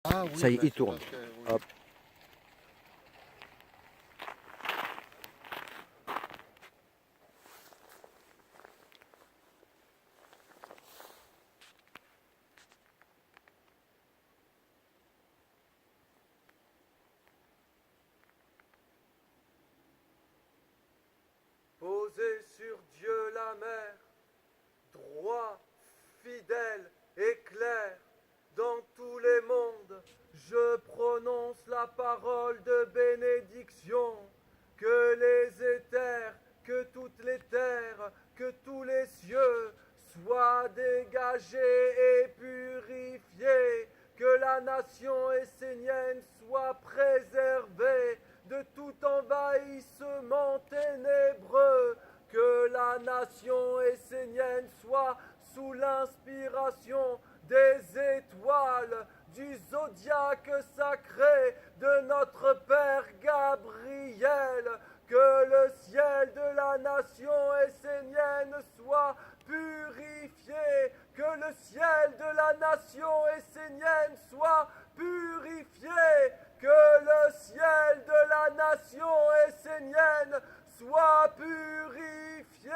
Ah oui, Ça y est, bah, il c'est tourne. parce que, oui. Hop. Posé sur Dieu la mer, droit, fidèle et clair, dans tous les mondes, je prononce la parole de bénédiction, que les éthers, que toutes les terres, que tous les cieux soient dégagés et purifiés, que la nation essénienne soit préservée de tout envahissement ténébreux, que la nation essénienne soit sous l'inspiration des étoiles du zodiaque sacré de notre Père Gabriel, que le ciel de la nation essénienne soit purifié, que le ciel de la nation essénienne soit purifié, que le ciel de la nation essénienne soit purifié,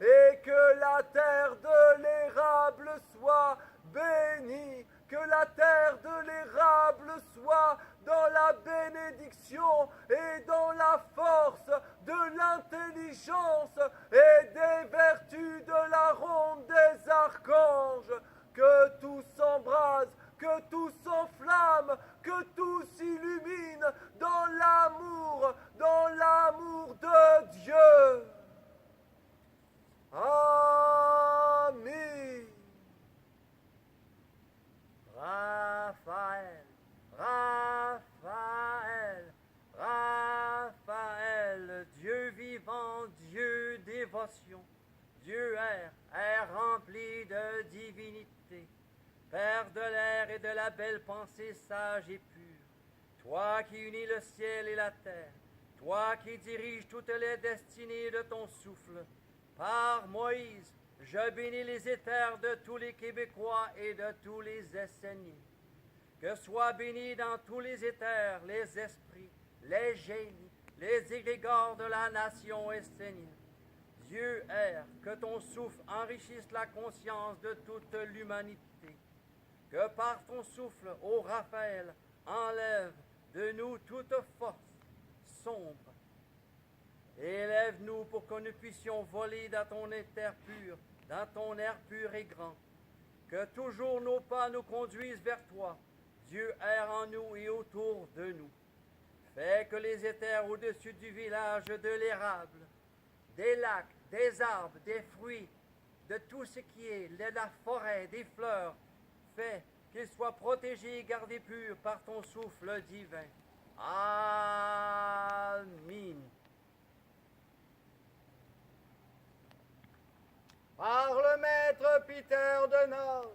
et que la terre de l'érable soit bénie, que la terre de l'érable soit dans la bénédiction et dans la force de l'intelligence et des vertus de la ronde des archanges, que tout s'embrase, que tout s'enflamme, que tout s'illumine dans l'amour de Dieu. Amen. Raphaël, Raphaël, Raphaël, Dieu vivant, Dieu dévotion, Dieu est rempli de divinité, Père de l'air et de la belle pensée sage et pure, toi qui unis le ciel et la terre, toi qui diriges toutes les destinées de ton souffle, par Moïse, je bénis les éthers de tous les Québécois et de tous les Esséniens. Que soient bénis dans tous les éthers les esprits, les génies, les égrégores de la nation essénienne. Dieu que ton souffle enrichisse la conscience de toute l'humanité. Que par ton souffle, ô Raphaël, enlève de nous toute force sombre. Élève-nous pour que nous puissions voler dans ton éther pur, dans ton air pur et grand. Que toujours nos pas nous conduisent vers toi. Dieu erre en nous et autour de nous. Fais que les éthers au-dessus du village de l'érable, des lacs, des arbres, des fruits, de tout ce qui est, de la forêt, des fleurs, fais qu'ils soient protégés et gardés purs par ton souffle divin. Amen. Par le maître Peter de Nord,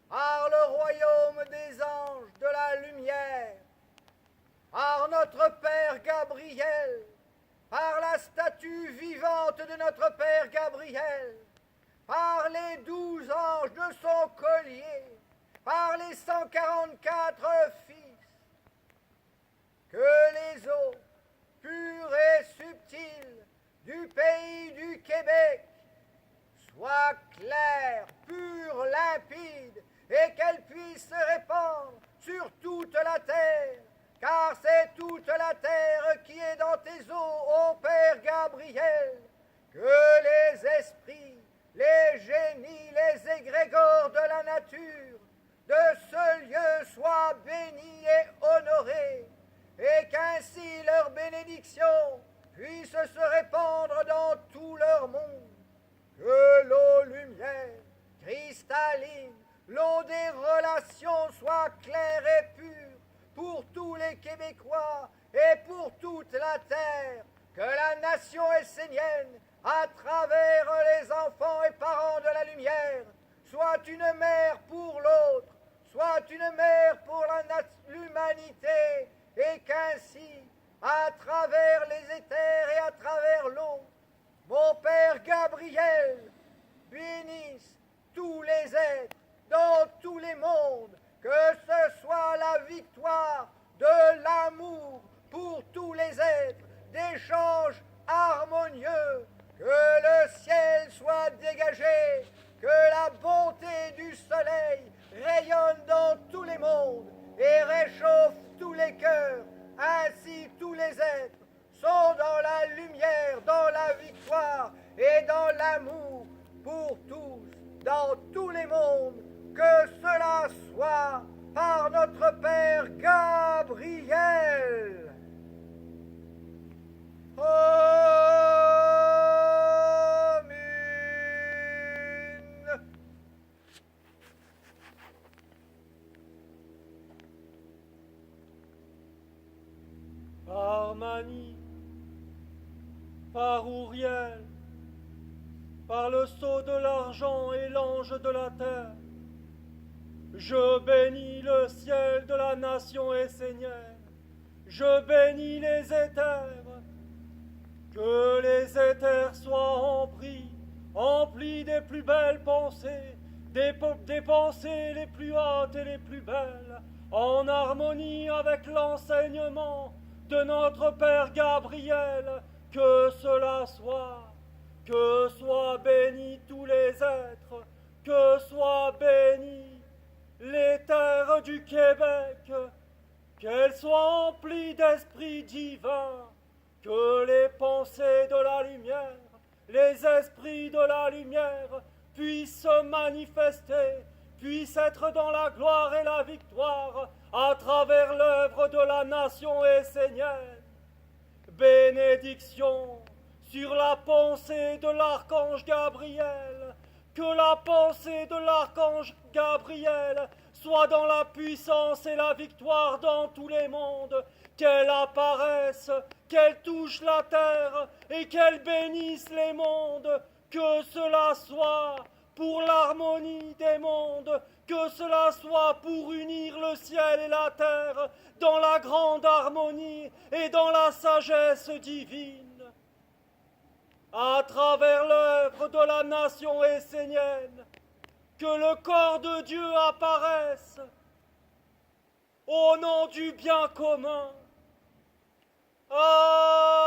par le royaume des anges de la lumière, par notre Père Gabriel, par la statue vivante de notre Père Gabriel, par les 12 anges de son collier, par les 144 fils, que les eaux pures et subtiles du pays du Québec soient claires, pures, limpides, et qu'elles puissent se répandre sur toute la terre, car c'est toute la terre qui est dans tes eaux, ô Père Gabriel. Que les esprits, les génies, les égrégores de la nature de ce lieu soient bénis et honorés, et qu'ainsi leur bénédiction puisse se répandre dans tout leur monde. Que l'eau lumière, cristalline, l'eau des relations soit claire et pure pour tous les Québécois et pour toute la terre. Que la nation essénienne, à travers les enfants et parents de la lumière, soit une mère pour l'autre, soit une mère pour l'humanité, et qu'ainsi, à travers les éthers et à travers l'eau, mon Père Gabriel bénisse tous les êtres dans tous les mondes que ce soit la victoire de l'amour pour tous les êtres, d'échanges harmonieux, que le ciel soit dégagé, que la bonté du soleil rayonne dans tous les mondes et réchauffe tous les cœurs, ainsi tous les êtres sont dans la lumière, dans la victoire et dans l'amour pour tous, dans tous les mondes, que cela soit par notre Père Gabriel. Amen. Par Mani, par Ouriel, par le sceau de l'argent et l'ange de la terre, je bénis le ciel de la nation essénienne, je bénis les éthers, que les éthers soient emplis des plus belles pensées, des pensées les plus hautes et les plus belles, en harmonie avec l'enseignement de notre Père Gabriel, que cela soit, que soient bénis tous les êtres, que soient bénis les terres du Québec, qu'elles soient emplies d'esprit divin, que les pensées de la lumière, les esprits de la lumière puissent se manifester, puissent être dans la gloire et la victoire à travers l'œuvre de la nation essénienne. Bénédiction sur la pensée de l'archange Gabriel, que la pensée de l'archange Gabriel soit dans la puissance et la victoire dans tous les mondes, qu'elle apparaisse, qu'elle touche la terre et qu'elle bénisse les mondes, que cela soit pour l'harmonie des mondes, que cela soit pour unir le ciel et la terre dans la grande harmonie et dans la sagesse divine. À travers l'œuvre de la nation essénienne, que le corps de Dieu apparaisse au nom du bien commun. Amen.